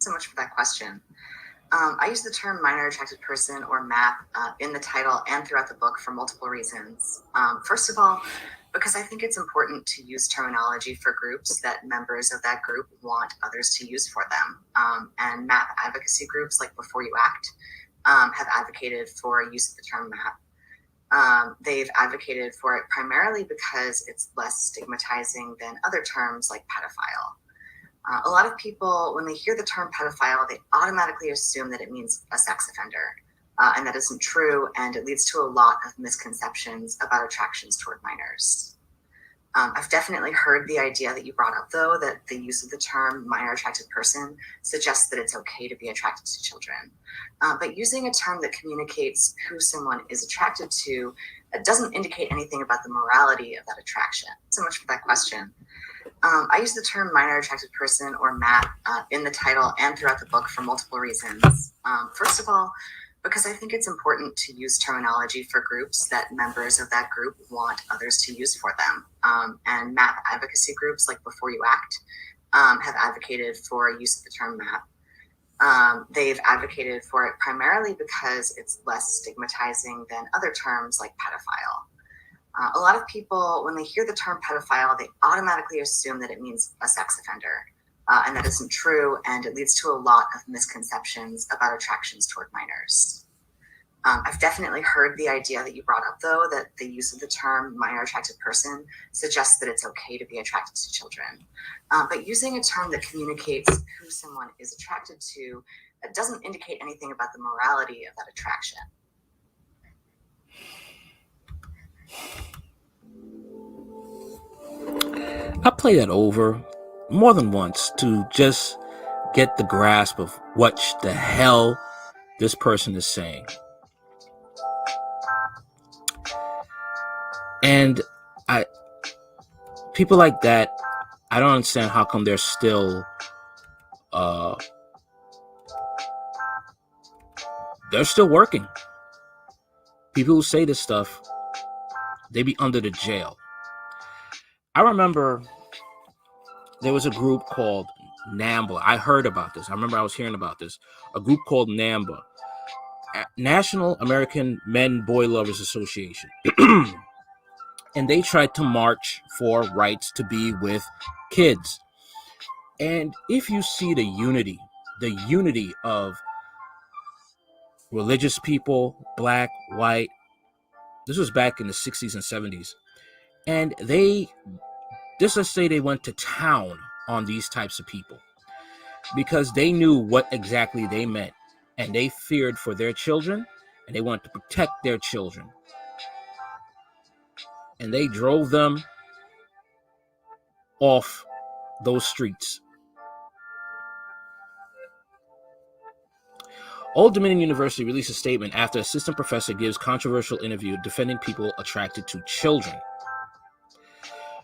So much for that question. I use the term minor attracted person or MAP in the title and throughout the book for multiple reasons. First of all, because I think it's important to use terminology for groups that members of that group want others to use for them. And MAP advocacy groups like Before You Act have advocated for use of the term MAP. They've advocated for it primarily because it's less stigmatizing than other terms like pedophile. A lot of people, when they hear the term pedophile, they automatically assume that it means a sex offender. And that isn't true, and it leads to a lot of misconceptions about attractions toward minors. I've definitely heard the idea that you brought up, though, that the use of the term minor attracted person suggests that it's okay to be attracted to children. But using a term that communicates who someone is attracted to doesn't indicate anything about the morality of that attraction. So much for that question. I use the term minor attracted person or MAP in the title and throughout the book for multiple reasons. First of all, because I think it's important to use terminology for groups that members of that group want others to use for them. And MAP advocacy groups like Before You Act have advocated for use of the term MAP. They've advocated for it primarily because it's less stigmatizing than other terms like pedophile. A lot of people, when they hear the term pedophile, they automatically assume that it means a sex offender. And that isn't true, and it leads to a lot of misconceptions about attractions toward minors. I've definitely heard the idea that you brought up, though, that the use of the term minor attracted person suggests that it's okay to be attracted to children. But using a term that communicates who someone is attracted to doesn't indicate anything about the morality of that attraction. I play that over more than once to just get the grasp of what the hell this person is saying. And people like that, I don't understand how come they're still working. People who say this stuff, they be under the jail. I remember there was a group called NAMBLA. I heard about this. I remember I was hearing about this. A group called NAMBLA, National American Men Boy Lovers Association. And they tried to march for rights to be with kids. And if you see the unity of religious people, black, white, this was back in the 60s and 70s. And let's say they went to town on these types of people because they knew what exactly they meant, and they feared for their children, and they wanted to protect their children. And they drove them off those streets. Old Dominion University released a statement after assistant professor gives controversial interview defending people attracted to children.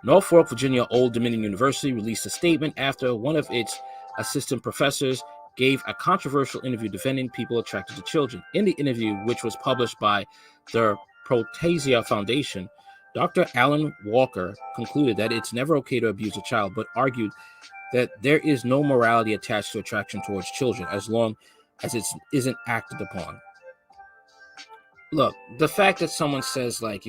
Norfolk, Virginia Old Dominion University released a statement after one of its assistant professors gave a controversial interview defending people attracted to children. In the interview, which was published by the Protasia Foundation, Dr. Allyn Walker concluded that it's never okay to abuse a child, but argued that there is no morality attached to attraction towards children as long as it isn't acted upon. Look, the fact that someone says, like,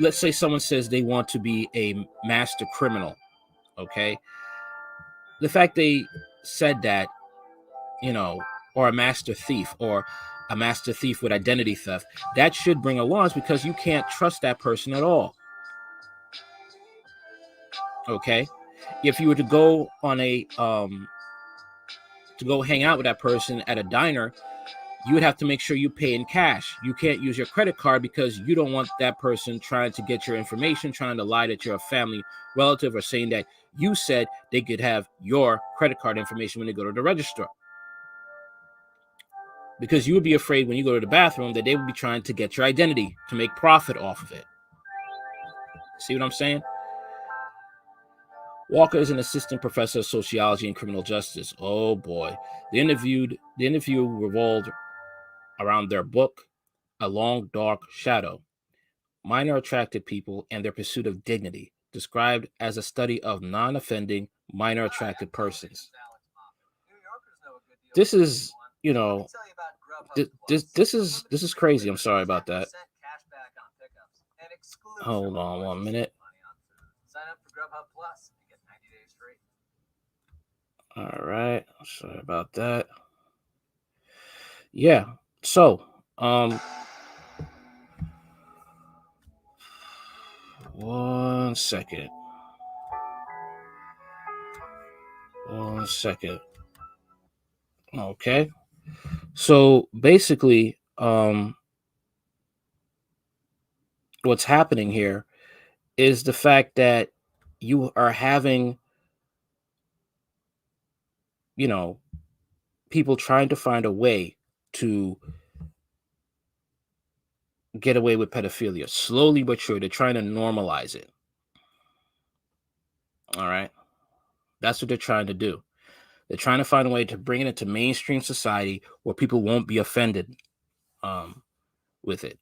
let's say someone says they want to be a master criminal, okay? The fact they said that, or a master thief, or a master thief with identity theft, that should bring alarms because you can't trust that person at all. Okay? If you were to go on to go hang out with that person at a diner, you would have to make sure you pay in cash. You can't use your credit card because you don't want that person trying to get your information, trying to lie that you're a family relative, or saying that you said they could have your credit card information when they go to the register. Because you would be afraid when you go to the bathroom that they would be trying to get your identity to make profit off of it. See what I'm saying? Walker is an assistant professor of sociology and criminal justice. Oh boy. The interview revolved around their book, A Long Dark Shadow, Minor Attracted People and Their Pursuit of Dignity, described as a study of non-offending minor attracted persons. this is, you know, this is crazy. I'm sorry about that. Hold on 1 minute. All right, sorry about that. Yeah. So, um, 1 second. 1 second. Okay. So basically, what's happening here is the fact that you are having, you know, people trying to find a way to get away with pedophilia. Slowly but sure, they're trying to normalize it. All right. That's what they're trying to do. They're trying to find a way to bring it into mainstream society where people won't be offended with it.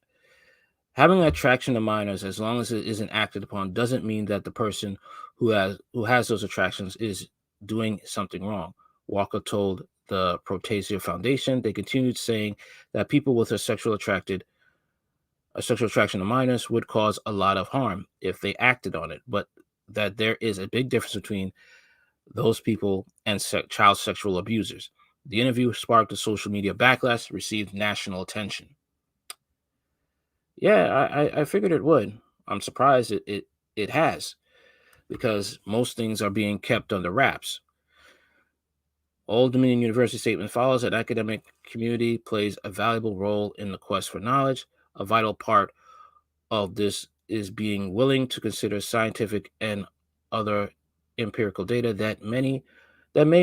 Having an attraction to minors, as long as it isn't acted upon, doesn't mean that the person who has those attractions is doing something wrong. Walker told the Protasia Foundation. They continued saying that people with a sexual attraction to minors would cause a lot of harm if they acted on it, but that there is a big difference between those people and child sexual abusers. The interview sparked a social media backlash, received national attention. Yeah, I figured it would. I'm surprised it has, because most things are being kept under wraps. Old Dominion University statement follows that academic community plays a valuable role in the quest for knowledge. A vital part of this is being willing to consider scientific and other empirical data that may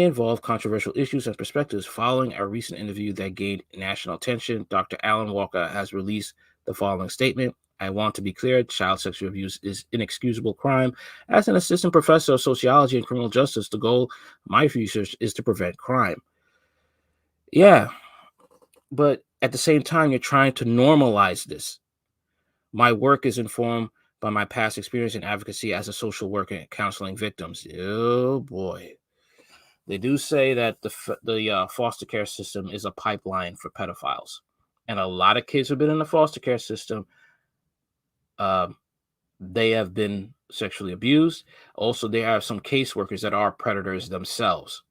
involve controversial issues and perspectives. Following a recent interview that gained national attention, Dr. Allyn Walker has released the following statement. I want to be clear, child sexual abuse is inexcusable crime. As an assistant professor of sociology and criminal justice, the goal of my research is to prevent crime. Yeah, but at the same time, you're trying to normalize this. My work is informed by my past experience in advocacy as a social worker and counseling victims. Oh boy. They do say that the foster care system is a pipeline for pedophiles. And a lot of kids who've been in the foster care system, uh, they have been sexually abused. Also, there are some caseworkers that are predators themselves,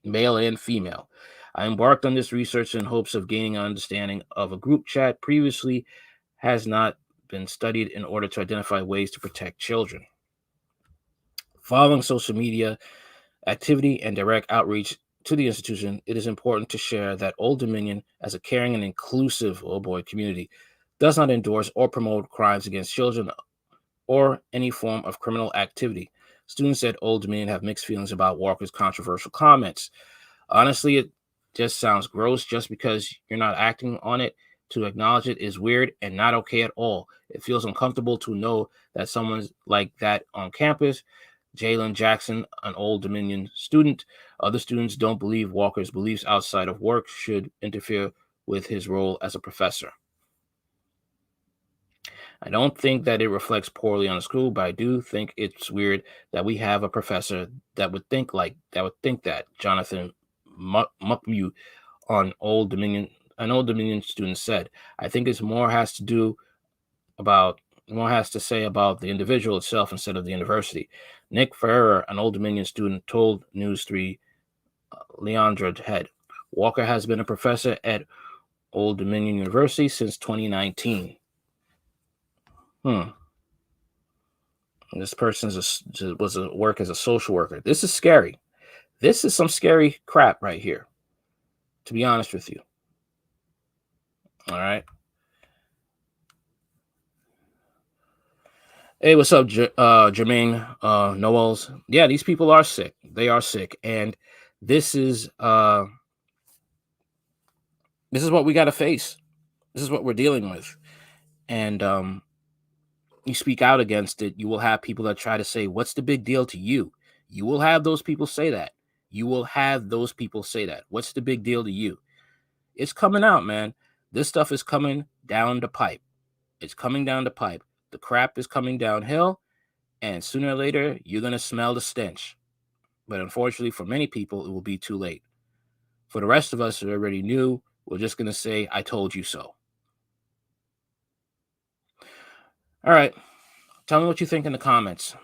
male and female. I embarked on this research in hopes of gaining an understanding of a group chat previously has not been studied in order to identify ways to protect children. Following social media activity and direct outreach to the institution, it is important to share that Old Dominion, as a caring and inclusive community, does not endorse or promote crimes against children or any form of criminal activity. Students at Old Dominion have mixed feelings about Walker's controversial comments. Honestly, it just sounds gross. Just because you're not acting on it, to acknowledge it is weird and not okay at all. It feels uncomfortable to know that someone's like that on campus. Jalen Jackson, an Old Dominion student. Other students don't believe Walker's beliefs outside of work should interfere with his role as a professor. I don't think that it reflects poorly on the school, but I do think it's weird that we have a professor that would think that. Jonathan Muckmew, on Old Dominion, an Old Dominion student said, I think it's more has to say about the individual itself instead of the university. Nick Ferrer, an Old Dominion student, told News 3 Leandra Head, Walker has been a professor at Old Dominion University since 2019. This person was a work as a social worker. This is scary. This is some scary crap right here, to be honest with you. All right. Hey, what's up, Jermaine Noels? Yeah, these people are sick. They are sick, and this is what we got to face. This is what we're dealing with, and you speak out against it. You will have people that try to say, "What's the big deal to you?" You will have those people say that. What's the big deal to you? It's coming out, man. This stuff is coming down the pipe. It's coming down the pipe. The crap is coming downhill, and sooner or later, you're going to smell the stench. But unfortunately, for many people, it will be too late. For the rest of us who already knew, we're just going to say, I told you so. All right. Tell me what you think in the comments.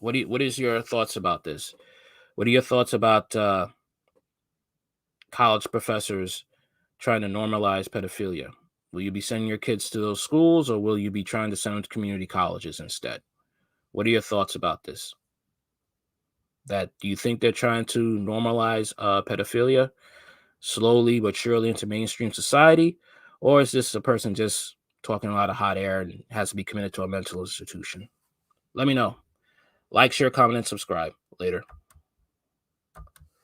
What is your thoughts about this? What are your thoughts about college professors trying to normalize pedophilia? Will you be sending your kids to those schools, or will you be trying to send them to community colleges instead? What are your thoughts about this? Do you think they're trying to normalize pedophilia slowly but surely into mainstream society, or is this a person just talking a lot of hot air and has to be committed to a mental institution? Let me know. Like, share, comment, and subscribe. Later.